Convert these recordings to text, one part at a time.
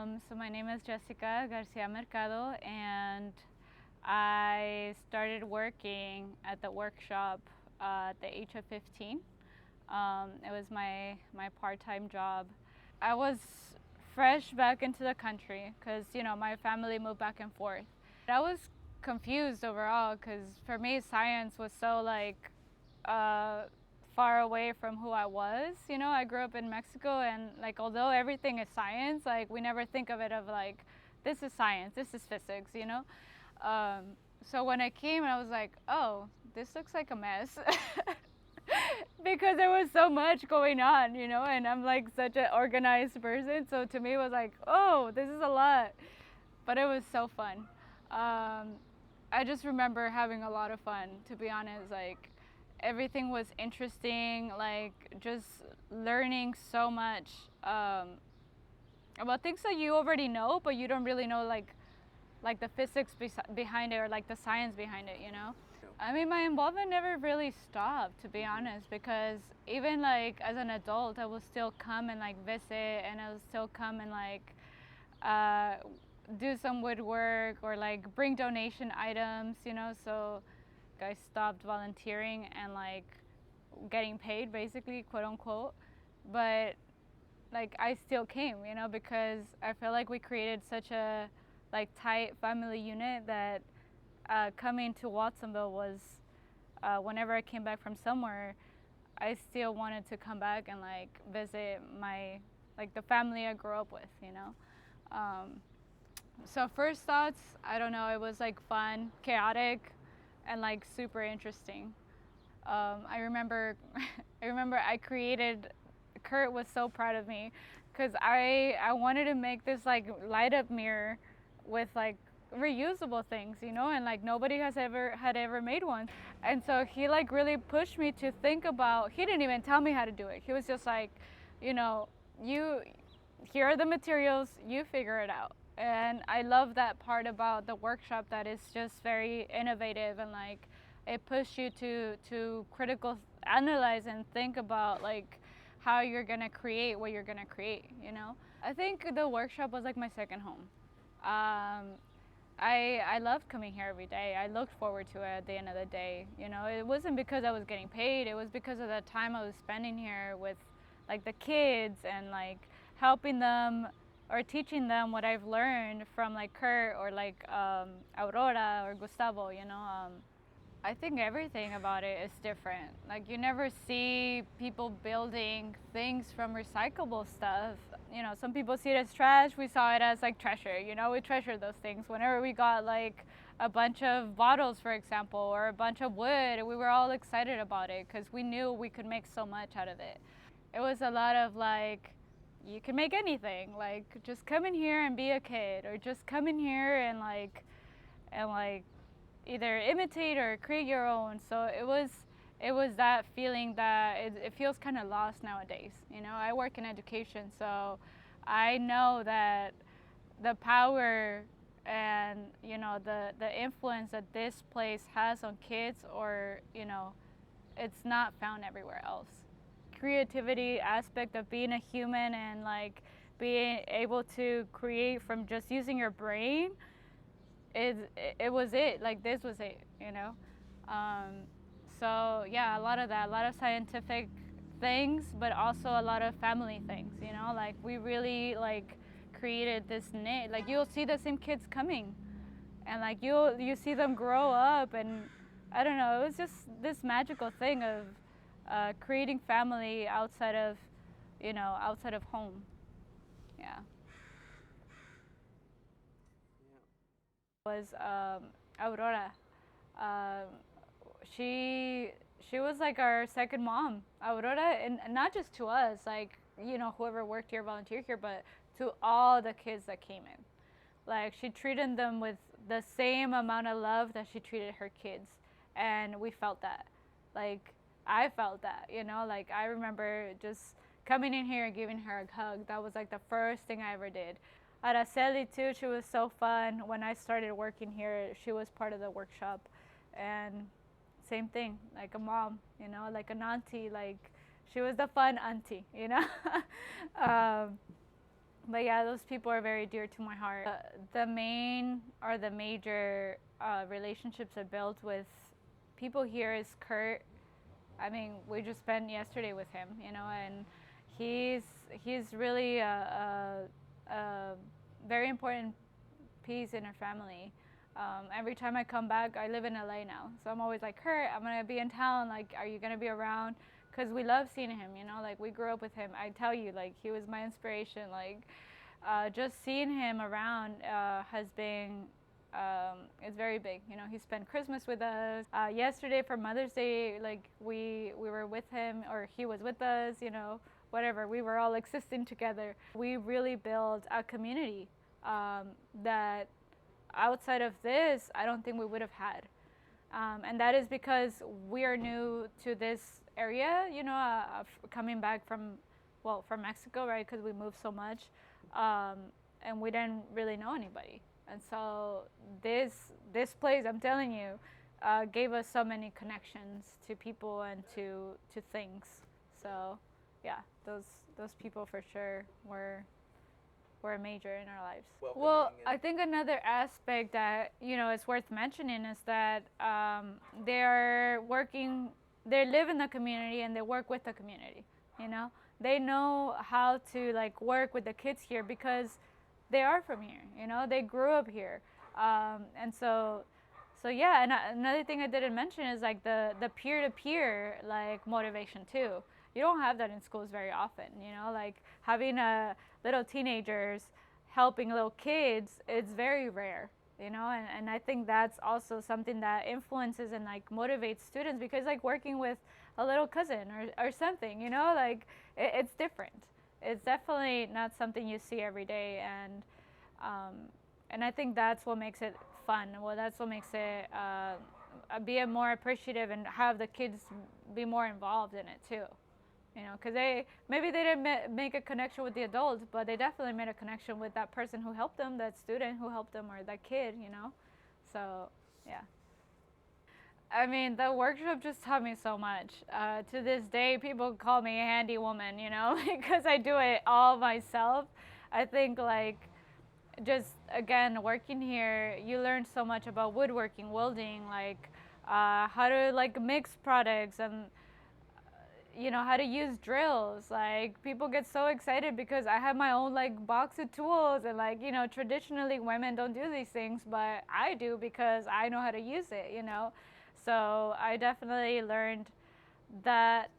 So my name is Jessica Garcia Mercado, and I started working at the workshop at the age of 15. It was my part-time job. I was fresh back into the country because my family moved back and forth. I was confused overall because for me science was so like uh, far away from who I was. I grew up in Mexico, and like although everything is science, like we never think of it of like this is science, this is physics. Um, so when I came, I was like, oh, this looks like a mess. Because there was so much going on, and I'm like such an organized person. So to me, it was like, oh, this is a lot. But it was so fun. I just remember having a lot of fun, to be honest. Like, everything was interesting, like, just learning so much about things that you already know, but you don't really know, like the physics behind it or like the science behind it. I mean, my involvement never really stopped, to be honest, because even like as an adult, I will still come and like visit, and I will still come and like uh, do some woodwork or like bring donation items. So I stopped volunteering and like getting paid, basically, quote unquote. But like I still came, because I feel like we created such a like tight family unit that coming to Watsonville was whenever I came back from somewhere, I still wanted to come back and like visit my like the family I grew up with. Um, so first thoughts, I don't know, it was like fun, chaotic, and like super interesting. I remember, I remember I created. Kurt was so proud of me, because I wanted to make this like light up mirror with like reusable things, and like nobody had ever made one. And so he like really pushed me to think about. He didn't even tell me how to do it. He was just like, you know, you here are the materials, you figure it out. And I love that part about the workshop, that it's just very innovative, and like it pushed you to critical analyze and think about like how you're gonna create what you're gonna create. I think the workshop was like my second home. um, I loved coming here every day. I looked forward to it at the end of the day. It wasn't because I was getting paid. It was because of the time I was spending here with like the kids, and like helping them or teaching them what I've learned from like Kurt or like Aurora or Gustavo. I think everything about it is different. Like you never see people building things from recyclable stuff. Some people see it as trash. We saw it as like treasure. We treasure those things. Whenever we got like a bunch of bottles, for example, or a bunch of wood, we were all excited about it because we knew we could make so much out of it. It was a lot of like, you can make anything. Like just come in here and be a kid, or just come in here and like either imitate or create your own. So it was that feeling that it feels kind of lost nowadays. I work in education, so I know that the power and the influence that this place has on kids, or it's not found everywhere else. Creativity aspect of being a human, and like being able to create from just using your brain, it was it. Like this was it. Um, so yeah, a lot of that, a lot of scientific things, but also a lot of family things. Like we really like created this knit. Like you'll see the same kids coming, and like you see them grow up, and I don't know. It was just this magical thing of creating family outside of home. Yeah. Was Aurora. Um, she she was like our second mom, Aurora, and not just to us, like whoever worked here, volunteered here, but to all the kids that came in. Like she treated them with the same amount of love that she treated her kids, and we felt that. Like I felt that, Like I remember just coming in here and giving her a hug. That was like the first thing I ever did. Araceli too, she was so fun. When I started working here, she was part of the workshop, and same thing, like a mom, like an auntie, like she was the fun auntie. um, But yeah, those people are very dear to my heart. The main or the major relationships I built with people here is Kurt. I mean, we just spent yesterday with him, you know, and he's he's really a very important piece in our family. Every time I come back, I live in LA now, so I'm always like, Kurt, I'm gonna be in town. Like, are you gonna be around? Because we love seeing him, you know, like we grew up with him. I tell you, like he was my inspiration. Like, just seeing him around has been it's very big. You know, he spent Christmas with us. Yesterday for Mother's Day, like we were with him, or he was with us. You know, whatever. We were all existing together. We really built a community that outside of this, I don't think we would have had. And that is because we are new to this area. You know, coming back from, well, from Mexico, right? Because we moved so much, and we didn't really know anybody. And so this place, I'm telling you, gave us so many connections to people and to things. So, yeah, those people for sure were major in our lives. Well, I think another aspect that, you know, is worth mentioning is that they're working, they live in the community and they work with the community. You know, they know how to like work with the kids here because they are from here. You know, they grew up here, and so yeah. And another thing I didn't mention is like the peer-to-peer like motivation too. You don't have that in schools very often. You know, like having a little teenagers helping little kids, it's very rare. You know, and I think that's also something that influences and like motivates students, because like working with a little cousin or something, you know, like it's different. It's definitely not something you see every day, and I think that's what makes it fun. Well, that's what makes it be more appreciative and have the kids be more involved in it too. You know, because maybe they didn't make a connection with the adult, but they definitely made a connection with that person who helped them, that student who helped them, or that kid. You know, so yeah. I mean, the workshop just taught me so much. To this day, people call me a handy woman, you know, because I do it all myself. I think, like, just again, working here, you learn so much about woodworking, welding, like, how to, like, mix products and, you know, how to use drills. Like, people get so excited because I have my own, like, box of tools, and, like, you know, traditionally women don't do these things, but I do because I know how to use it, you know. So I definitely learned that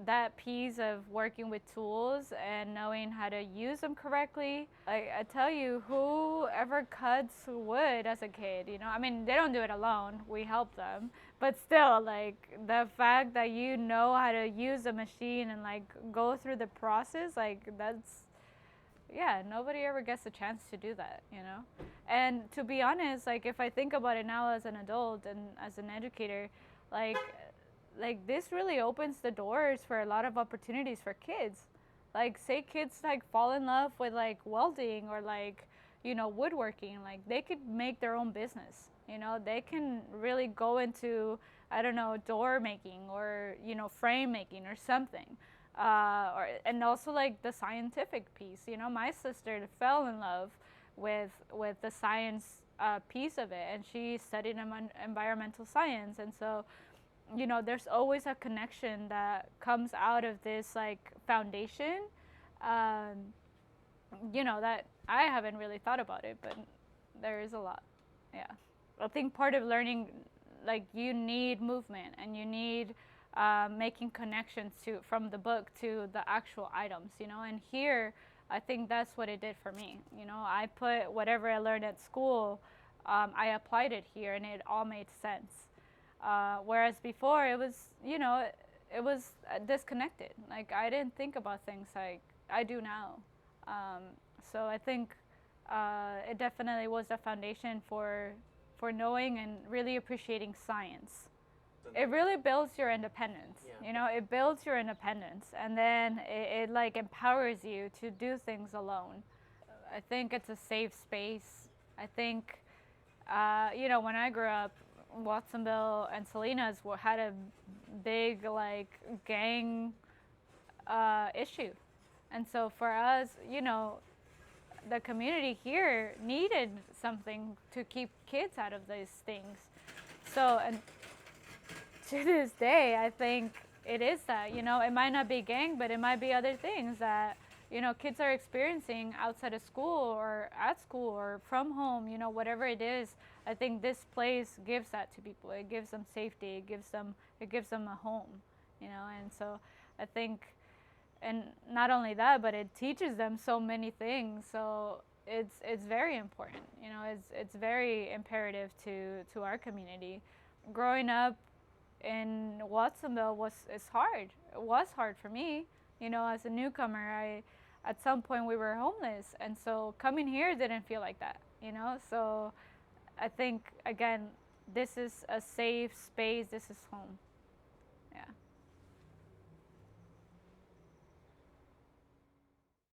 that piece of working with tools and knowing how to use them correctly. I tell you, whoever cuts wood as a kid, you know, I mean, they don't do it alone. We help them, but still, like the fact that you know how to use a machine and like go through the process, like that's, yeah, nobody ever gets a chance to do that, you know. And to be honest, like if I think about it now as an adult and as an educator, like this really opens the doors for a lot of opportunities for kids. Like say kids like fall in love with like welding or like, you know, woodworking, like they could make their own business. You know, they can really go into, I don't know, door making or, you know, frame making or something. And also like the scientific piece. You know, my sister fell in love with the science piece of it, and she studied environmental science, and so, you know, there's always a connection that comes out of this like foundation. You know, that I haven't really thought about it, but there is a lot. Yeah, I think part of learning, like you need movement and you need making connections to from the book to the actual items, you know. And here, I think that's what it did for me. You know, I put whatever I learned at school, I applied it here, and it all made sense. Whereas before, it was, you know, it was disconnected. Like I didn't think about things like I do now. So I think it definitely was a foundation for knowing and really appreciating science. It really builds your independence. Yeah. You know, it builds your independence, and then it like empowers you to do things alone. I think it's a safe space. I think, you know, when I grew up, Watsonville and Salinas had a big like gang issue, And so for us, you know, the community here needed something to keep kids out of these things. So, and to this day, I think it is that, you know, it might not be gang, but it might be other things that, you know, kids are experiencing outside of school or at school or from home, you know, whatever it is. I think this place gives that to people. It gives them safety. It gives them a home, you know. And so I think, and not only that, but it teaches them so many things. So it's very important, you know. It's very imperative to our community. Growing up in Watsonville is hard. It was hard for me, you know, as a newcomer. At some point we were homeless, and so coming here didn't feel like that, you know. So I think again, this is a safe space. This is home.